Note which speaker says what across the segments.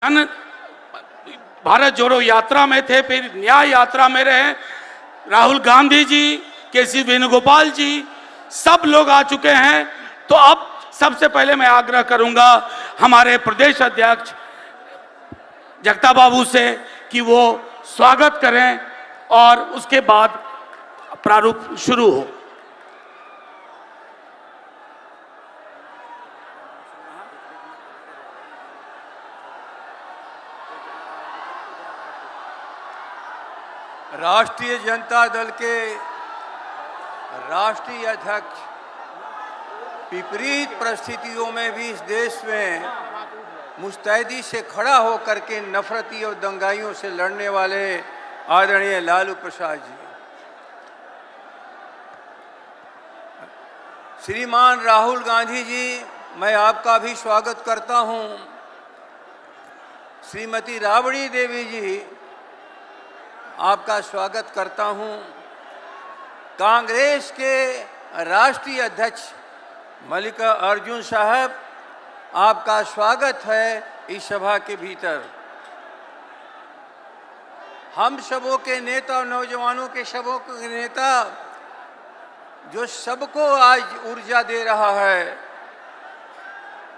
Speaker 1: जन भारत जोड़ो यात्रा में थे, फिर न्याय यात्रा में रहे। राहुल गांधी जी, केसी वेणुगोपाल जी, सब लोग आ चुके हैं। तो अब सबसे पहले मैं आग्रह करूंगा हमारे प्रदेश अध्यक्ष जगता बाबू से कि वो स्वागत करें और उसके बाद प्रारूप शुरू हो।
Speaker 2: राष्ट्रीय जनता दल के राष्ट्रीय अध्यक्ष विपरीत परिस्थितियों में भी इस देश में मुस्तैदी से खड़ा होकर के नफरती और दंगाइयों से लड़ने वाले आदरणीय लालू प्रसाद जी, श्रीमान राहुल गांधी जी, मैं आपका भी स्वागत करता हूं। श्रीमती राबड़ी देवी जी, आपका स्वागत करता हूं। कांग्रेस के राष्ट्रीय अध्यक्ष मल्लिकार्जुन साहब, आपका स्वागत है इस सभा के भीतर। हम सबों के नेता और नौजवानों के सबों के नेता जो सबको आज ऊर्जा दे रहा है,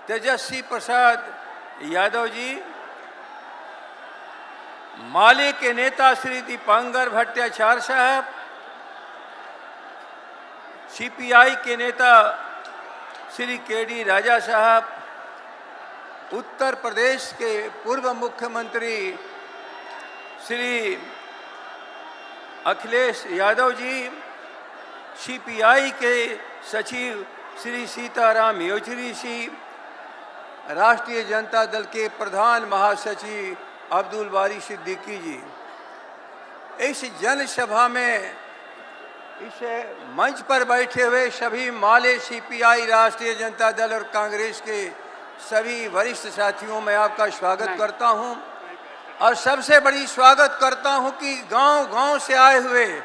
Speaker 2: तेजस्वी प्रसाद यादव जी, माले के नेता श्री दीपांकर भट्टाचार्य साहब, सीपीआई के नेता श्री केडी राजा साहब, उत्तर प्रदेश के पूर्व मुख्यमंत्री श्री अखिलेश यादव जी, सीपीआई के सचिव श्री सीताराम येचुरी जी, राष्ट्रीय जनता दल के प्रधान महासचिव अब्दुल बारी सिद्दीकी जी, इस जनसभा में इस मंच पर बैठे हुए सभी माले, सीपीआई, राष्ट्रीय जनता दल और कांग्रेस के सभी वरिष्ठ साथियों में आपका स्वागत करता हूं। और सबसे बड़ी स्वागत करता हूं कि गांव-गांव से आए हुए,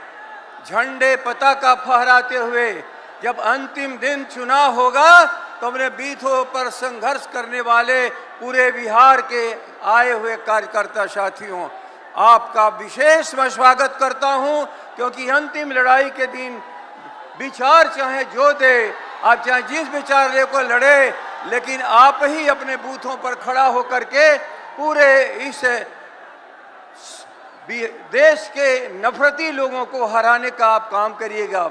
Speaker 2: झंडे पताका फहराते हुए, जब अंतिम दिन चुनाव होगा तो अपने बीथों पर संघर्ष करने वाले पूरे बिहार के आए हुए कार्यकर्ता साथियों, आपका विशेष मैं स्वागत करता हूं। क्योंकि अंतिम लड़ाई के दिन विचार चाहे जो दे, आप चाहे जिस विचार को लड़े, लेकिन आप ही अपने बूथों पर खड़ा होकर के पूरे इस देश के नफरती लोगों को हराने का आप काम करिएगा।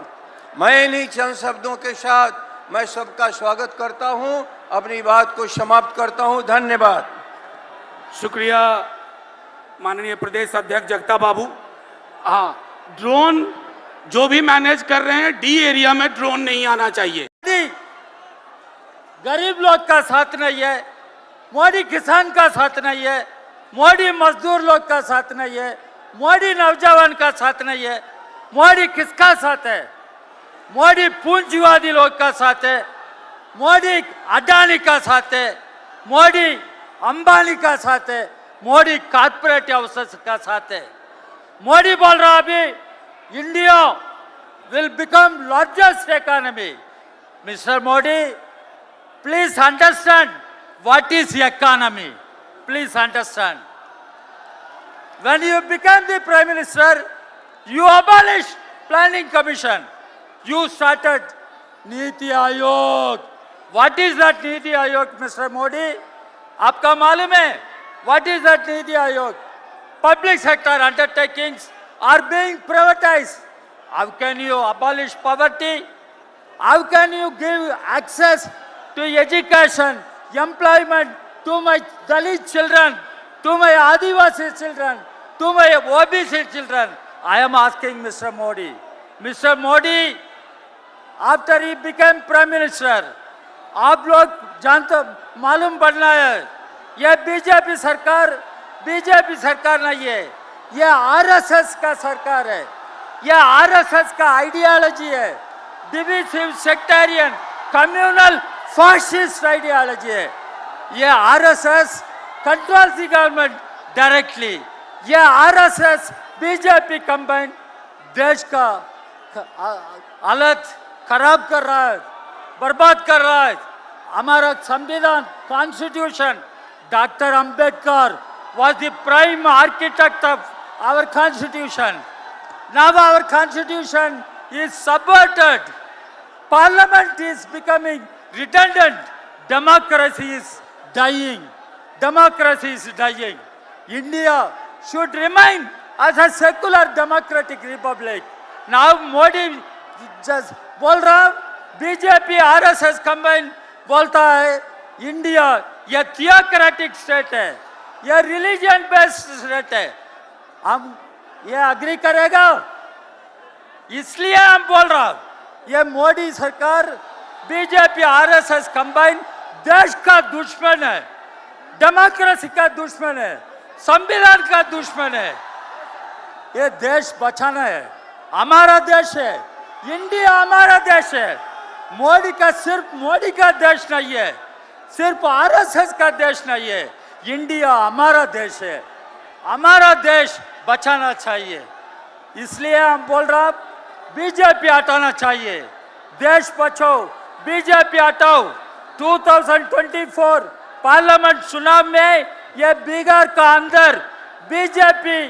Speaker 2: मैं इन्हीं चंद शब्दों के साथ मैं सबका स्वागत करता हूं, अपनी बात को समाप्त करता हूं। धन्यवाद।
Speaker 1: शुक्रिया माननीय प्रदेश अध्यक्ष जगता बाबू। हाँ, ड्रोन जो भी मैनेज कर रहे हैं, डी एरिया में ड्रोन नहीं आना चाहिए।
Speaker 3: गरीब लोग का साथ नहीं है, मोदी किसान का साथ नहीं है, मोदी मजदूर लोग का साथ नहीं है, मोदी नौजवान का साथ नहीं है। मोदी किसका साथ है? मोदी पूंजीवादी लोग का साथ है, मोदी अडानी का साथ है, मोदी अंबानी का साथ है, मोदी कॉर्पोरेट हाउसेस का साथ है। मोदी बोल रहा अभी India will become largest economy. Mister Modi, please understand what is economy. Please understand. When you became the Prime Minister, you abolished Planning Commission. You started Niti Aayog. What is that Niti Aayog, Mr. Modi? आपका मालूम है? What is that Niti Aayog? Public sector undertakings are being privatized. How can you abolish poverty? How can you give access to education, employment to my Dalit children, to my Adivasi children, to my OBC children? I am asking Mr. Modi. Mr. Modi, after he became Prime Minister, आप लोग जानते मालूम पड़ना है, यह BJP सरकार नहीं है, यह आरएसएस का सरकार है। यह आरएसएस का आइडियोलॉजी है, divisive, sectarian, communal, fascist ideology है। यह RSS controls the government directly. यह आरएसएस बीजेपी कंबाइन देश का हालत खराब कर रहा है, बर्बाद कर रहा है। हमारा संविधान, constitution Dr. Ambedkar was the prime architect of our constitution. Now our constitution is subverted. Parliament is becoming redundant. Democracy is dying. Democracy is dying. India should remain as a secular democratic republic. Now Modi just बोल रहा BJP RSS combine बोलता है India ये theocratic state है, ये religion based state है। हम ये अग्री करेगा? इसलिए हम बोल रहा हूं ये मोदी सरकार बीजेपी आरएसएस कंबाइन देश का दुश्मन है, डेमोक्रेसी का दुश्मन है, संविधान का दुश्मन है। ये देश बचाना है, हमारा देश है, इंडिया हमारा देश है। मोदी का सिर्फ मोदी का देश नहीं है, सिर्फ आरएसएस का देश नहीं है, इंडिया हमारा देश है। हमारा देश बचाना चाहिए, इसलिए हम बोल रहा बीजेपी हटाना चाहिए। देश बचाओ, बीजेपी हटाओ। 2024 पार्लियामेंट चुनाव में ये बिहार का अंदर बीजेपी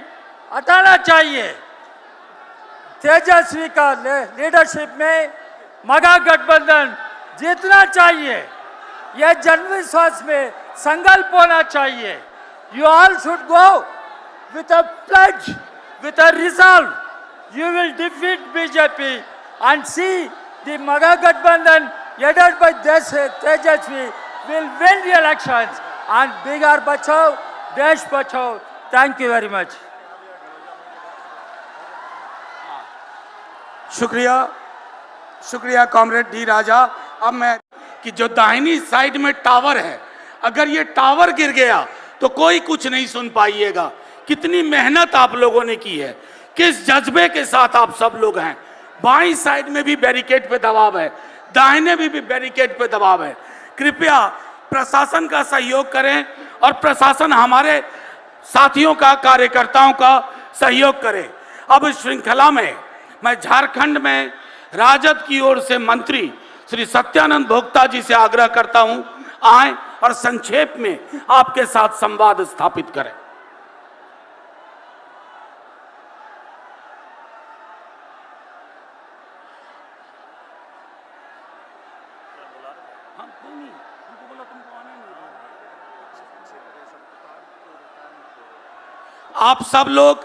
Speaker 3: हटाना चाहिए। तेजस्वी का लीडरशिप में महा गठबंधन जीतना चाहिए। यह जनविश्वास में संकल्प होना चाहिए। You all should go with a pledge, with a resolve. You will defeat BJP and see the Maha Gadbandhan headed by Tejasvi will win the elections and Bihar Bachao, Desh Bachao. Thank you very much.
Speaker 1: शुक्रिया, शुक्रिया comrade D राजा। अब मैं कि जो दाहिनी side में tower है, अगर ये टावर गिर गया तो कोई कुछ नहीं सुन पाइएगा। कितनी मेहनत आप लोगों ने की है, किस जज्बे के साथ आप सब लोग हैं। बाईं साइड में भी बैरिकेड पे दबाव है, दाहिने में भी बैरिकेड पे दबाव है। कृपया प्रशासन का सहयोग करें और प्रशासन हमारे साथियों का, कार्यकर्ताओं का सहयोग करे। अब इस श्रृंखला में मैं झारखंड में राजद की ओर से मंत्री श्री सत्यानंद भोक्ता जी से आग्रह करता हूं, आए और संक्षेप में आपके साथ संवाद स्थापित करें। आप सब लोग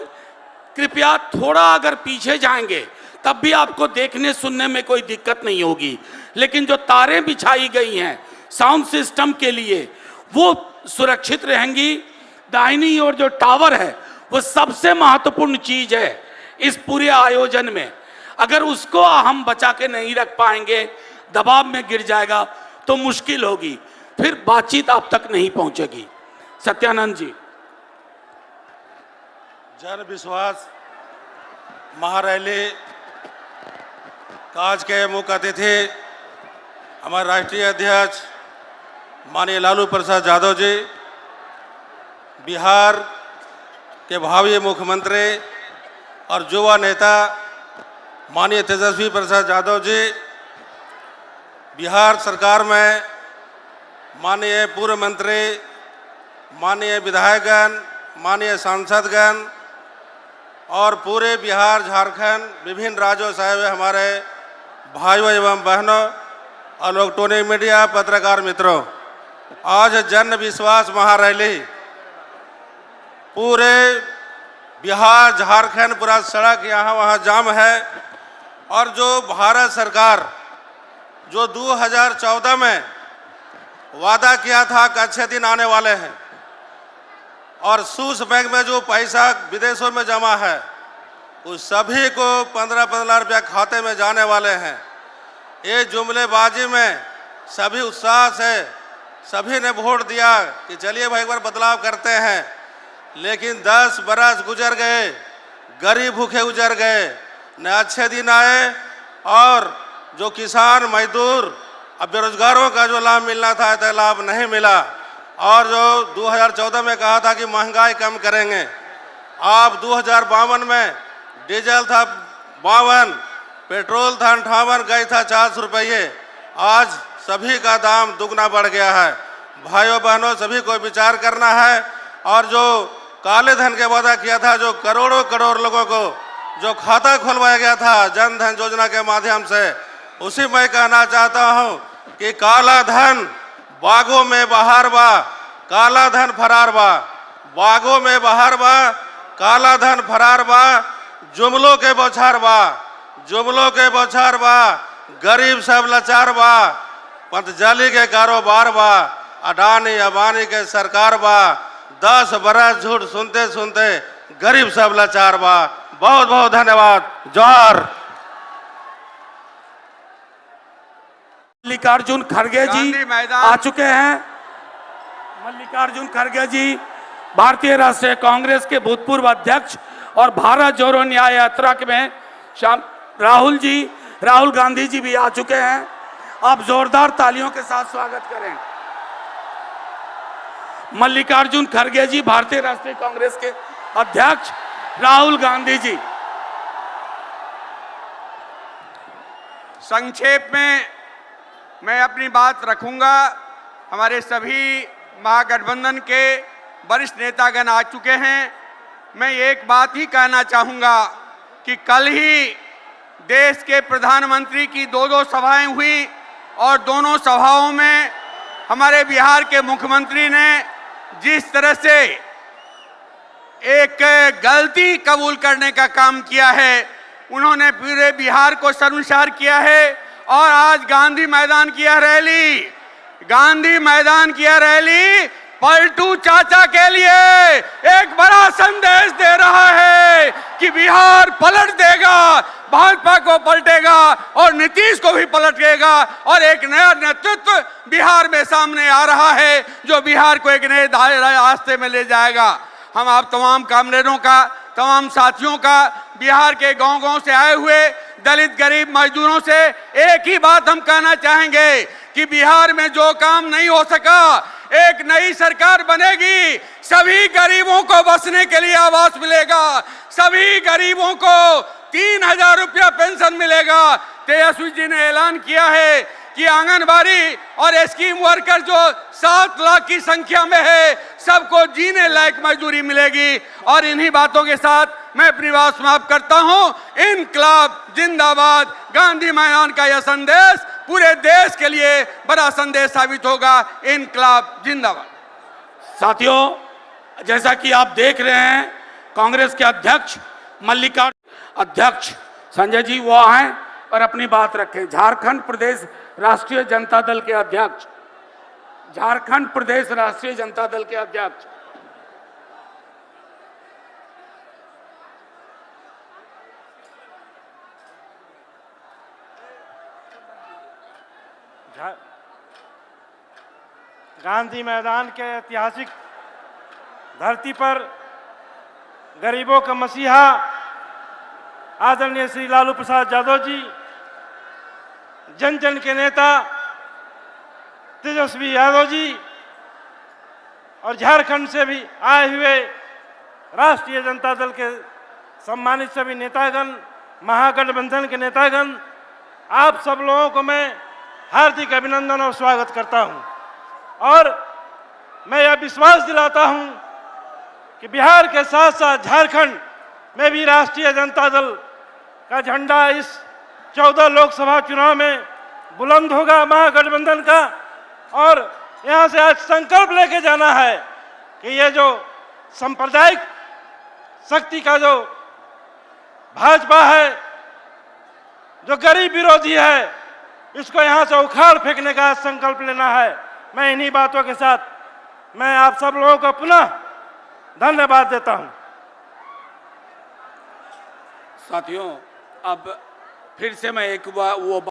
Speaker 1: कृपया थोड़ा अगर पीछे जाएंगे तब भी आपको देखने सुनने में कोई दिक्कत नहीं होगी, लेकिन जो तारें बिछाई गई हैं साउंड सिस्टम के लिए वो सुरक्षित रहेंगी। दाहिनी ओर जो टावर है वो सबसे महत्वपूर्ण चीज है इस पूरे आयोजन में। अगर उसको हम बचा के नहीं रख पाएंगे, दबाव में गिर जाएगा तो मुश्किल होगी, फिर बातचीत आप तक नहीं पहुंचेगी। सत्यानंद जी।
Speaker 4: जन विश्वास महारैली का आज के मुख्य अतिथि हमारे राष्ट्रीय अध्यक्ष माननीय लालू प्रसाद यादव जी, बिहार के भावी मुख्यमंत्री और युवा नेता माननीय तेजस्वी प्रसाद यादव जी, बिहार सरकार में माननीय पूर्व मंत्री, माननीय विधायकगण, माननीय सांसदगण और पूरे बिहार झारखंड विभिन्न राज्यों से आए हुए हमारे भाइयों एवं बहनों और इलेक्ट्रॉनिक मीडिया पत्रकार मित्रों, आज जन विश्वास महारैली पूरे बिहार झारखंड पूरा सड़क यहाँ वहाँ जाम है। और जो भारत सरकार जो 2014 में वादा किया था कि अच्छे दिन आने वाले हैं और स्विस बैंक में जो पैसा विदेशों में जमा है उस सभी को 15-15 लाख रुपया खाते में जाने वाले हैं। ये जुमलेबाजी में सभी उत्साह से सभी ने वोट दिया कि चलिए भाई एक बार बदलाव करते हैं, लेकिन 10 बरस गुजर गए, गरीब भूखे गुजर गए, न अच्छे दिन आए और जो किसान मजदूर अब बेरोजगारों का जो लाभ मिलना था तो लाभ नहीं मिला। और जो 2014 में कहा था कि महंगाई कम करेंगे, आप 2052 में डीजल था 52, पेट्रोल था 58, गई था 400 रुपये, आज सभी का दाम दुगना बढ़ गया है। भाइयों बहनों सभी को विचार करना है। और जो काले धन के वादा किया था, जो करोड़ों करोड़ लोगों को जो खाता खुलवाया गया था जन धन योजना के माध्यम से, उसी मैं कहना चाहता हूं कि काला धन बागों में बहार बा, काला धन फरार बा, बागों में बहार बा, काला धन फरार बा, जुमलों के बौछार बा, जुमलों के बौछार बा, गरीब सब लाचार बा, पतंजलि के कारोबार बा, अडानी अबानी के सरकार बा, 10 बरस झूठ सुनते सुनते गरीब सब लाचार बा। बहुत बहुत धन्यवाद। जोहार।
Speaker 1: मल्लिकार्जुन खड़गे जी
Speaker 2: गांधी मैदान
Speaker 1: आ चुके हैं। मल्लिकार्जुन खड़गे जी भारतीय राष्ट्रीय कांग्रेस के भूतपूर्व अध्यक्ष और भारत जोड़ो न्याय यात्रा में राहुल गांधी जी भी आ चुके हैं। आप जोरदार तालियों के साथ स्वागत करें। मल्लिकार्जुन खड़गे जी भारतीय राष्ट्रीय कांग्रेस के अध्यक्ष, राहुल गांधी जी।
Speaker 2: संक्षेप में मैं अपनी बात रखूंगा। हमारे सभी महागठबंधन के वरिष्ठ नेतागण आ चुके हैं। मैं एक बात ही कहना चाहूंगा कि कल ही देश के प्रधानमंत्री की 2 सभाएं हुई और दोनों सभाओं में हमारे बिहार के मुख्यमंत्री ने जिस तरह से एक गलती कबूल करने का काम किया है, उन्होंने पूरे बिहार को शर्मसार किया है। और आज गांधी मैदान की यह रैली पलटू चाचा के लिए एक बड़ा संदेश दे रहा है कि बिहार पलट देगा, भाजपा को पलटेगा और नीतीश को भी पलटेगा और एक नया नेतृत्व बिहार में सामने आ रहा है जो बिहार को एक नए रास्ते में ले जाएगा। हम आप तमाम कामरेडों का, तमाम साथियों का, बिहार के गांव-गांव से आए हुए दलित गरीब मजदूरों से एक ही बात हम कहना चाहेंगे कि बिहार में जो काम नहीं हो सका, एक नई सरकार बनेगी, सभी गरीबों को बसने के लिए आवास मिलेगा, सभी गरीबों को 3000 रुपया पेंशन मिलेगा। तेजस्वी जी ने ऐलान किया है कि आंगनबाड़ी और स्कीम वर्कर जो 7 लाख की संख्या में है, सबको जीने लायक मजदूरी मिलेगी। और इन्हीं बातों के साथ मैं अपनी बात समाप्त करता हूं। इनकलाब जिंदाबाद। गांधी मैदान का यह संदेश पूरे देश के लिए बड़ा संदेश साबित होगा। इनकलाब जिंदाबाद।
Speaker 1: साथियों, जैसा कि आप देख रहे हैं, कांग्रेस के अध्यक्ष अध्यक्ष संजय जी वो आए और अपनी बात रखें। झारखंड प्रदेश राष्ट्रीय जनता दल के अध्यक्ष, झारखंड प्रदेश राष्ट्रीय जनता दल के अध्यक्ष।
Speaker 5: गांधी मैदान के ऐतिहासिक धरती पर गरीबों का मसीहा आदरणीय श्री लालू प्रसाद यादव जी, जन जन के नेता तेजस्वी यादव जी और झारखंड से भी आए हुए राष्ट्रीय जनता दल के सम्मानित सभी नेतागण, महागठबंधन के नेतागण, आप सब लोगों को मैं हार्दिक अभिनंदन और स्वागत करता हूं। और मैं यह विश्वास दिलाता हूं कि बिहार के साथ साथ झारखंड में भी राष्ट्रीय जनता दल का झंडा इस 14 लोकसभा चुनाव में बुलंद होगा, महागठबंधन का। और यहां से आज संकल्प लेके जाना है कि ये जो सांप्रदायिक शक्ति का जो भाजपा है, जो गरीब विरोधी है, इसको यहां से उखाड़ फेंकने का संकल्प लेना है। मैं इन्हीं बातों के साथ मैं आप सब लोगों को पुनः धन्यवाद देता हूं।
Speaker 1: साथियों, अब फिर से मैं एक वो